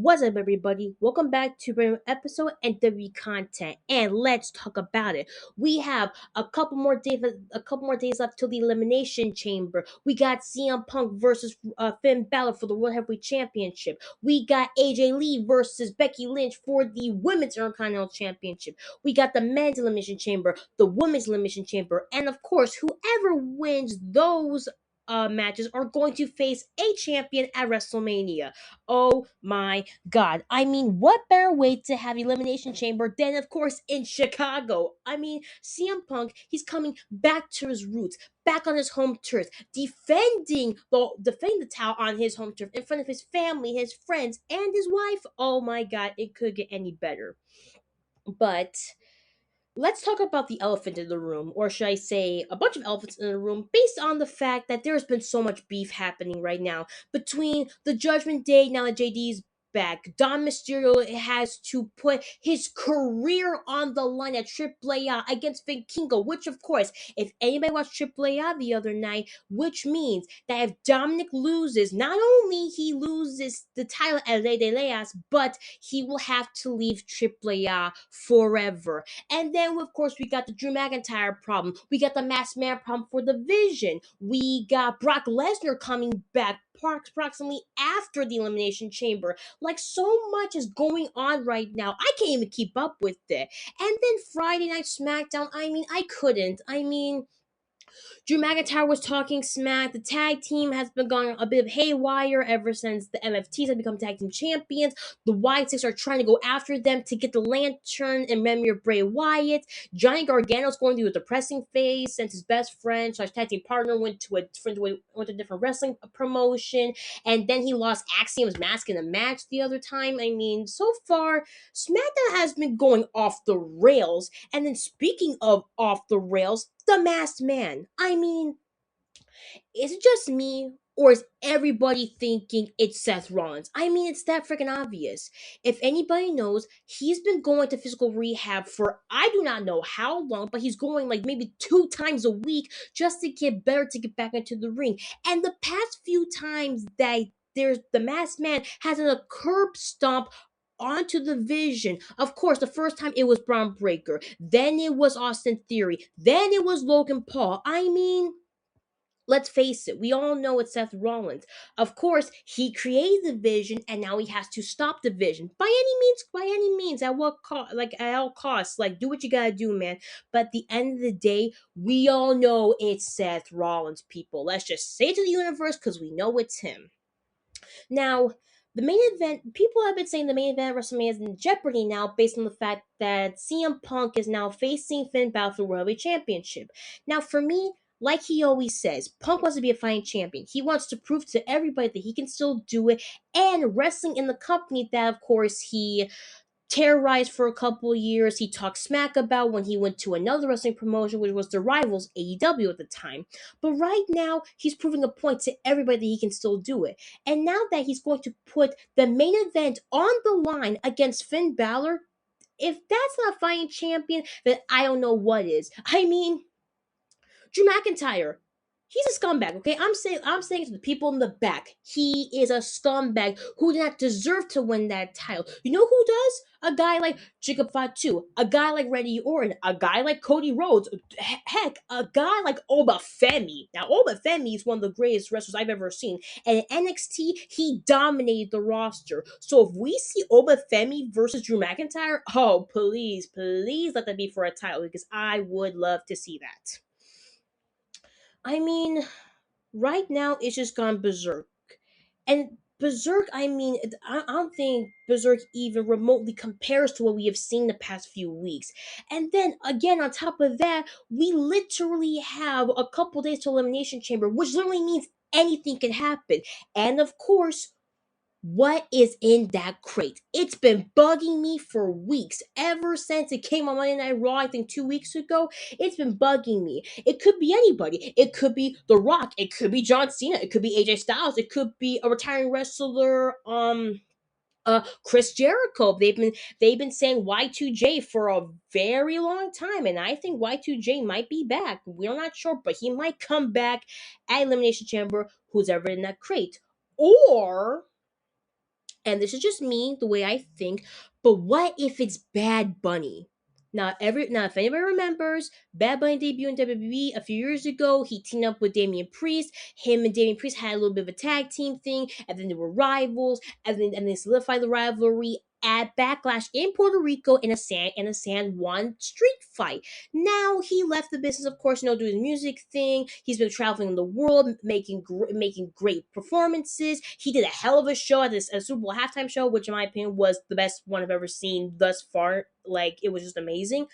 What's up, everybody? Welcome back to brand new episode and W content, and let's talk about it. We have a couple more days left till the Elimination Chamber. We got CM Punk versus Finn Balor for the World Heavyweight Championship. We got AJ Lee versus Becky Lynch for the Women's Intercontinental Championship. We got the Men's Elimination Chamber, the Women's Elimination Chamber, and of course, whoever wins those matches are going to face a champion at WrestleMania. Oh my God. I mean, what better way to have Elimination Chamber than, of course, in Chicago? I mean, CM Punk, he's coming back to his roots, back on his home turf, defending the title on his home turf in front of his family, his friends, and his wife. Oh my God, it could get any better. But let's talk about the elephant in the room, or should I say, a bunch of elephants in the room, based on the fact that there's been so much beef happening right now between the Judgment Day, now that JD's back. Dom Mysterio has to put his career on the line at AAA against Vin Kingo, which, of course, if anybody watched AAA the other night, which means that if Dominic loses, not only he loses the title at Ley de Leas, but he will have to leave AAA forever. And then, of course, we got the Drew McIntyre problem. We got the Masked Man problem for the Vision. We got Brock Lesnar coming back approximately after the Elimination Chamber. Like, so much is going on right now. I can't even keep up with it. And then Friday Night SmackDown, I couldn't. Drew McIntyre was talking smack. The tag team has been going a bit of haywire ever since the MFTs have become tag team champions. The Wyatt Six are trying to go after them to get the lantern in memory of Bray Wyatt. Johnny Gargano's going through a depressing phase since his best friend slash tag team partner went to a different wrestling promotion, and then he lost Axiom's mask in a match the other time. So far SmackDown has been going off the rails. And then, speaking of off the rails, the Masked Man. Is it just me, or is everybody thinking it's Seth Rollins? It's that freaking obvious. If anybody knows, he's been going to physical rehab for I do not know how long, but he's going like maybe 2 times a week just to get better, to get back into the ring. And the past few times that there's the Masked Man has a curb stomp onto the Vision. Of course, the first time it was Braun Breaker, then it was Austin Theory, then it was Logan Paul. Let's face it, we all know it's Seth Rollins. Of course, he created the Vision, and now he has to stop the Vision by any means, at what cost, like at all costs. Like, do what you gotta do, man. But at the end of the day, we all know it's Seth Rollins. People, let's just say it to the universe because we know it's him. Now, the main event, people have been saying the main event of WrestleMania is in jeopardy now, based on the fact that CM Punk is now facing Finn Balor for the World Heavyweight Championship. Now, for me, like he always says, Punk wants to be a fighting champion. He wants to prove to everybody that he can still do it, and wrestling in the company that, of course, he terrorized for a couple of years. He talked smack about when he went to another wrestling promotion, which was the rivals AEW at the time. But right now, he's proving a point to everybody that he can still do it. And now that he's going to put the main event on the line against Finn Balor, if that's not fighting champion, then I don't know what is. Drew McIntyre, he's a scumbag, okay? I'm saying to the people in the back, he is a scumbag who did not deserve to win that title. You know who does? A guy like Jacob Fatu, a guy like Randy Orton, a guy like Cody Rhodes, heck, a guy like Oba Femi. Now, Oba Femi is one of the greatest wrestlers I've ever seen, and in NXT, he dominated the roster. So if we see Oba Femi versus Drew McIntyre, oh, please let that be for a title, because I would love to see that. I mean, right now it's just gone berserk. And berserk, I don't think berserk even remotely compares to what we have seen the past few weeks. And then again, on top of that, we literally have a couple days to Elimination Chamber, which literally means anything can happen. And of course, what is in that crate? It's been bugging me for weeks. Ever since it came on Monday Night Raw, I think 2 weeks ago, it's been bugging me. It could be anybody. It could be The Rock. It could be John Cena. It could be AJ Styles. It could be a retiring wrestler, Chris Jericho. They've been saying Y2J for a very long time, and I think Y2J might be back. We're not sure, but he might come back at Elimination Chamber. Who's ever in that crate? Or and this is just me, the way I think, but what if it's Bad Bunny? Now if anybody remembers, Bad Bunny debuted in WWE a few years ago. He teamed up with Damian Priest. Him and Damian Priest had a little bit of a tag team thing, and then they were rivals, and then solidified the rivalry at Backlash in Puerto Rico in a San Juan street fight. Now he left the business, of course, doing his music thing. He's been traveling the world, making great performances. He did a hell of a show at this a Super Bowl halftime show, which in my opinion was the best one I've ever seen thus far. Like it was just amazing.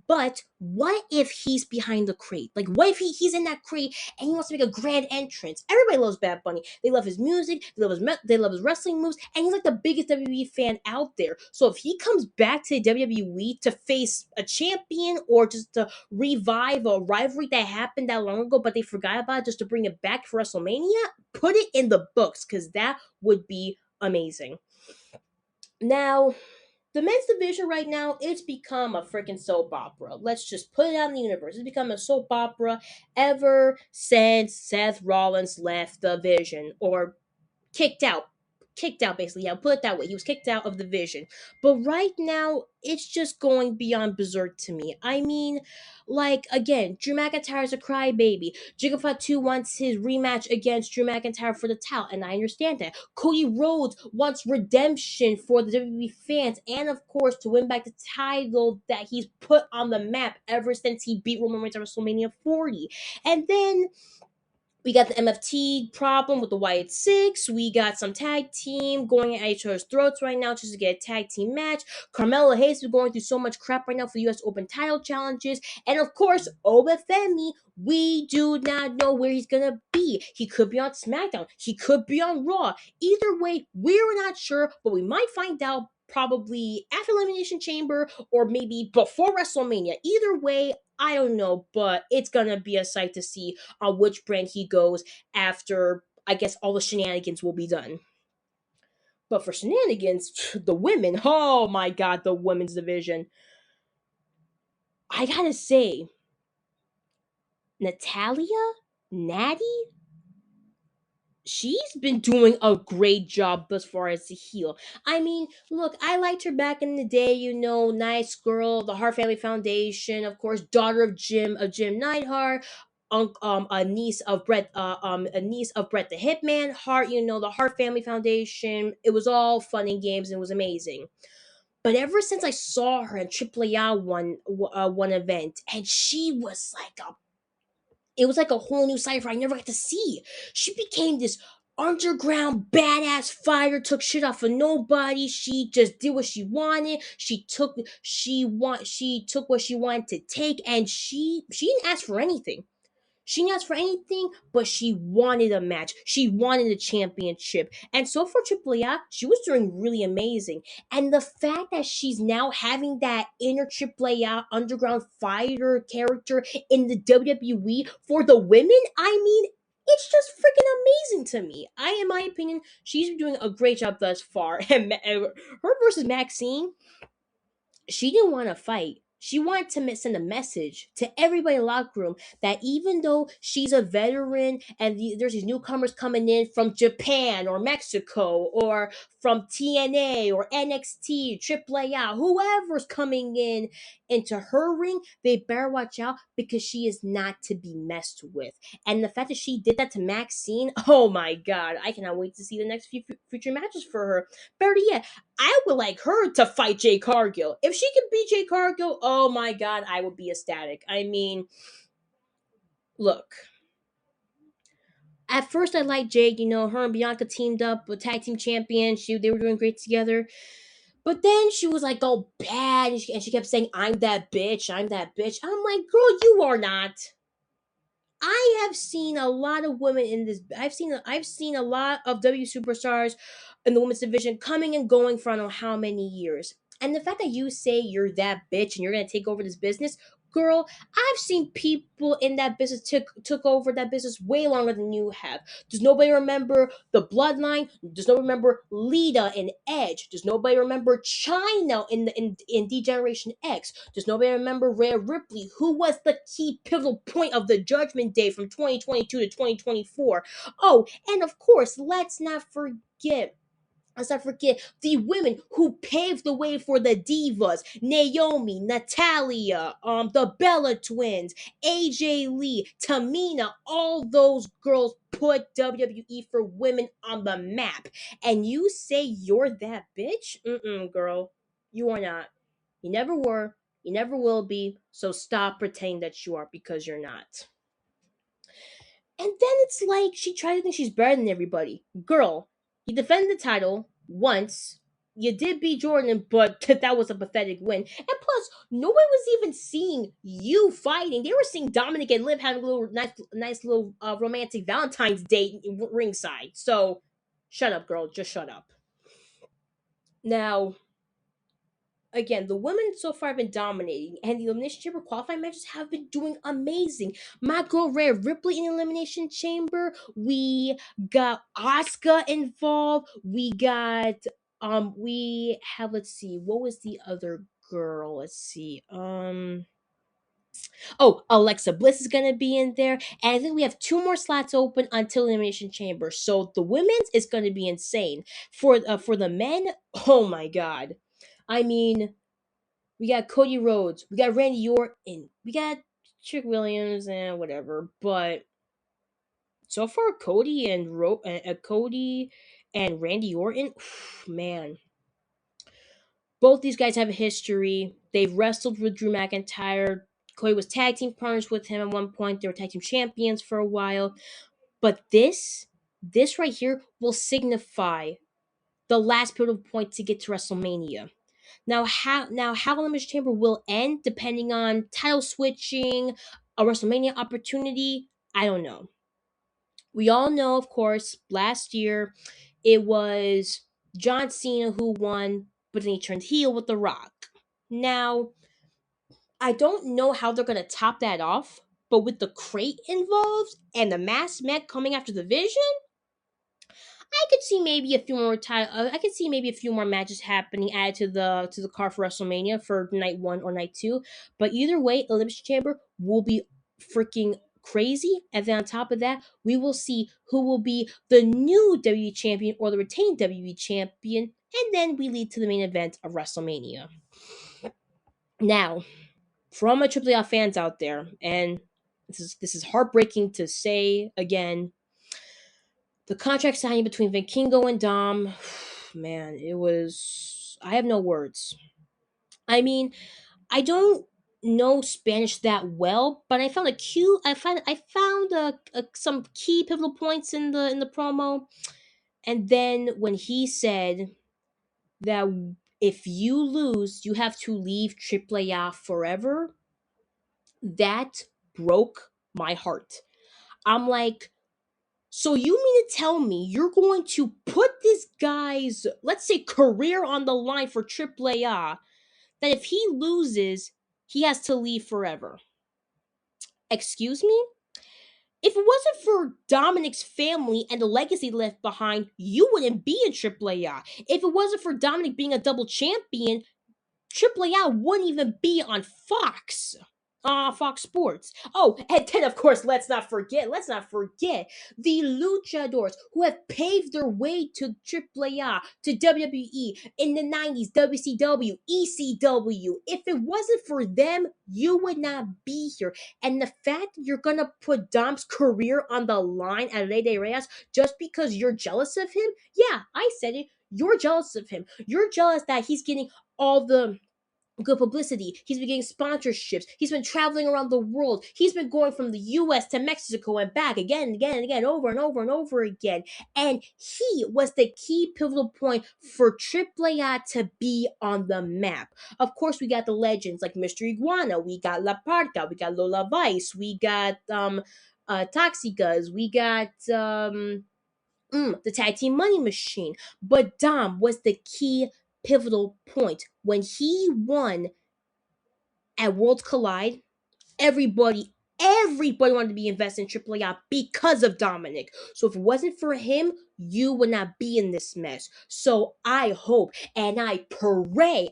But what if he's behind the crate? Like what if he's in that crate and he wants to make a grand entrance? Everybody loves Bad Bunny. They love his music. They love his wrestling moves, and he's like the biggest WWE fan out there. So if he comes back to WWE to face a champion or just to revive a rivalry that happened that long ago, but they forgot about it just to bring it back for WrestleMania, put it in the books because that would be amazing. Now, the men's division right now, it's become a freaking soap opera. Let's just put it out in the universe. It's become a soap opera ever since Seth Rollins left the division, or kicked out. Kicked out, basically. Yeah, put it that way. He was kicked out of the division. But right now, it's just going beyond berserk to me. I mean, like, again, Drew McIntyre's a crybaby. Jigga Fatu wants his rematch against Drew McIntyre for the title, and I understand that. Cody Rhodes wants redemption for the WWE fans, and of course, to win back the title that he's put on the map ever since he beat Roman Reigns at WrestleMania 40. And then we got the MFT problem with the Wyatt Six. We got some tag team going at each other's throats right now just to get a tag team match. Carmelo Hayes is going through so much crap right now for the US Open title challenges. And of course, Obafemi, we do not know where he's gonna be. He could be on SmackDown. He could be on Raw. Either way, we're not sure, but we might find out probably after Elimination Chamber or maybe before WrestleMania. Either way, I don't know, but it's gonna be a sight to see on which brand he goes after, I guess, all the shenanigans will be done. But for shenanigans, the women, oh my god, the women's division. I gotta say, Natalia? Natty? She's been doing a great job as far as the heel. I mean, look, I liked her back in the day, nice girl, the Hart Family Foundation, of course, daughter of Jim Neidhart, a niece of Bret the Hitman Hart, the Hart Family Foundation. It was all fun and games and it was amazing. But ever since I saw her in AAA one event, and she was like a it was like a whole new cipher I never got to see. She became this underground badass fighter, took shit off of nobody. She just did what she wanted. She took what she wanted to take, and she didn't ask for anything. She didn't ask for anything, but she wanted a match. She wanted a championship. And so for AAA, she was doing really amazing. And the fact that she's now having that inner AAA underground fighter character in the WWE for the women, I mean, it's just freaking amazing to me. In my opinion, she's been doing a great job thus far. And her versus Maxine, she didn't want to fight. She wanted to send a message to everybody in the locker room that even though she's a veteran and there's these newcomers coming in from Japan or Mexico or from TNA or NXT, AAA, whoever's coming in into her ring, they better watch out because she is not to be messed with. And the fact that she did that to Maxine, oh my god, I cannot wait to see the next few future matches for her. Better yet, I would like her to fight Jay Cargill. If she can beat Jay Cargill, oh my god, I would be ecstatic. I mean, look. At first, I liked Jade. Her and Bianca teamed up, a tag team champion. They were doing great together. But then she was like, "Oh, bad," and she kept saying, "I'm that bitch. I'm that bitch." I'm like, "Girl, you are not." I have seen a lot of women in this. I've seen a lot of W superstars in the women's division coming and going for I don't know how many years. And the fact that you say you're that bitch and you're gonna take over this business, girl, I've seen people in that business took over that business way longer than you have. Does nobody remember the Bloodline? Does nobody remember Lita and Edge? Does nobody remember China in Degeneration X? Does nobody remember Rhea Ripley, who was the key pivotal point of the Judgment Day from 2022 to 2024? Oh, and of course, let's not forget Let's not forget the women who paved the way for the divas: Naomi, Natalia, the Bella Twins, AJ Lee, Tamina. All those girls put WWE for women on the map. And you say you're that bitch? Mm-mm, girl. You are not. You never were. You never will be. So stop pretending that you are, because you're not. And then it's like she tried to think she's better than everybody. Girl, you defended the title once. You did beat Jordan, but that was a pathetic win. And plus, nobody was even seeing you fighting. They were seeing Dominic and Liv having a little nice little romantic Valentine's date ringside. So, shut up, girl. Just shut up. Now, again, the women so far have been dominating, and the Elimination Chamber qualifying matches have been doing amazing. My girl Rhea Ripley in the Elimination Chamber. We got Asuka involved. We have, let's see, what was the other girl? Let's see. Oh, Alexa Bliss is gonna be in there, and I think we have two more slots open until Elimination Chamber. So the women's is gonna be insane. For the men, oh my god. I mean, we got Cody Rhodes, we got Randy Orton, we got Trick Williams and whatever. But so far, Cody and Randy Orton, man, both these guys have a history. They've wrestled with Drew McIntyre. Cody was tag team partners with him at one point. They were tag team champions for a while. But this right here will signify the last pivotal point to get to WrestleMania. Now how Elimination Chamber will end, depending on title switching, a WrestleMania opportunity, I don't know. We all know, of course, last year it was John Cena who won, but then he turned heel with The Rock. Now, I don't know how they're gonna top that off, but with the crate involved and the masked man coming after the Vision, I could see maybe a few more I could see maybe a few more matches happening added to the card for WrestleMania for night one or night two. But either way, Elimination Chamber will be freaking crazy. And then on top of that, we will see who will be the new WWE champion or the retained WWE champion. And then we lead to the main event of WrestleMania. Now, for all my AAA fans out there, and this is heartbreaking to say again, the contract signing between Vikingo and Dom, man, it was. I have no words. I mean, I don't know Spanish that well, but I found a cute. I found some key pivotal points in the promo, and then when he said that if you lose, you have to leave AAA forever, that broke my heart. I'm like, so you mean to tell me you're going to put this guy's, let's say, career on the line for AAA, that if he loses, he has to leave forever? Excuse me? If it wasn't for Dominic's family and the legacy left behind, you wouldn't be in AAA. If it wasn't for Dominic being a double champion, AAA wouldn't even be on Fox. Fox Sports. Oh, and then of course, let's not forget the luchadors who have paved their way to AAA, to WWE in the 90s, WCW, ECW. If it wasn't for them, you would not be here. And the fact you're gonna put Dom's career on the line at Lady Reyes just because you're jealous of him, yeah, I said it. You're jealous of him. You're jealous that he's getting all the good publicity. He's been getting sponsorships. He's been traveling around the world. He's been going from the US to Mexico and back again and again and again, over and over and over again. And he was the key pivotal point for AAA to be on the map. Of course, we got the legends like Mr. Iguana, we got La Parca, we got Lola Vice, we got Toxicas, we got the tag team money machine. But Dom was the key pivotal point. When he won at Worlds Collide, everybody wanted to be invested in AAA because of Dominic. So if it wasn't for him, you would not be in this mess. So I hope and I pray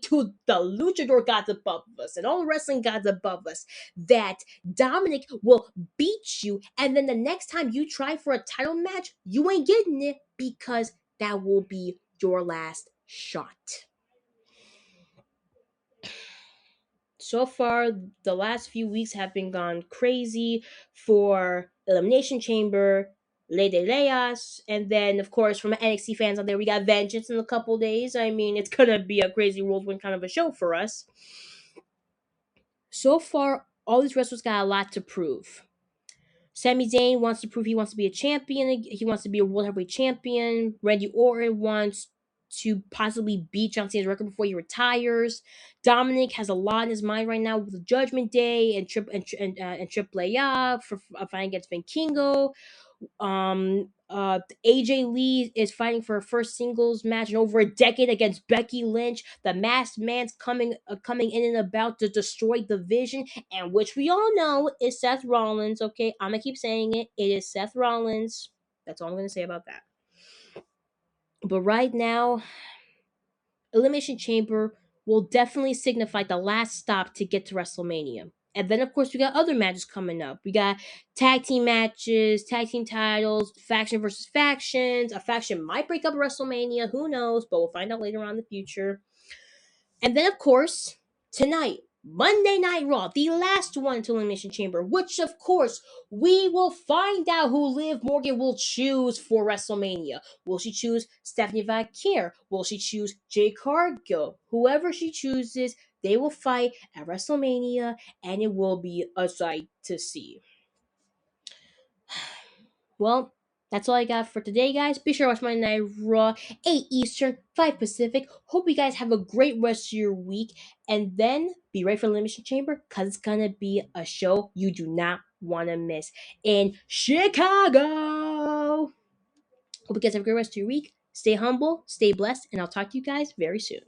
to the luchador gods above us and all the wrestling gods above us that Dominic will beat you, and then the next time you try for a title match, you ain't getting it because that will be your last shot. So far, the last few weeks have been gone crazy for Elimination Chamber, Le de Leas, and then of course from NXT fans out there, we got Vengeance in a couple days. I mean, it's gonna be a crazy whirlwind kind of a show for us. So far, all these wrestlers got a lot to prove. Sami Zayn wants to prove he wants to be a champion. He wants to be a world heavyweight champion. Randy Orton wants to possibly beat John Cena's record before he retires. Dominic has a lot in his mind right now with the Judgment Day and Triple A for fighting against Kingo. AJ Lee is fighting for her first singles match in over a decade against Becky Lynch. The Masked Man's coming in and about to destroy the Vision, and which we all know is Seth Rollins. Okay, I'm gonna keep saying it. It is Seth Rollins. That's all I'm gonna say about that. But right now, Elimination Chamber will definitely signify the last stop to get to WrestleMania. And then, of course, we got other matches coming up. We got tag team matches, tag team titles, faction versus factions. A faction might break up at WrestleMania. Who knows? But we'll find out later on in the future. And then, of course, tonight, Monday Night Raw, the last one to Elimination Chamber, which, of course, we will find out who Liv Morgan will choose for WrestleMania. Will she choose Stephanie Vaquer? Will she choose Jay Cargill? Whoever she chooses, they will fight at WrestleMania, and it will be a sight to see. Well, that's all I got for today, guys. Be sure to watch my Night Raw, 8 Eastern, 5 Pacific. Hope you guys have a great rest of your week. And then be ready for Elimination Chamber, because it's going to be a show you do not want to miss in Chicago. Hope you guys have a great rest of your week. Stay humble, stay blessed, and I'll talk to you guys very soon.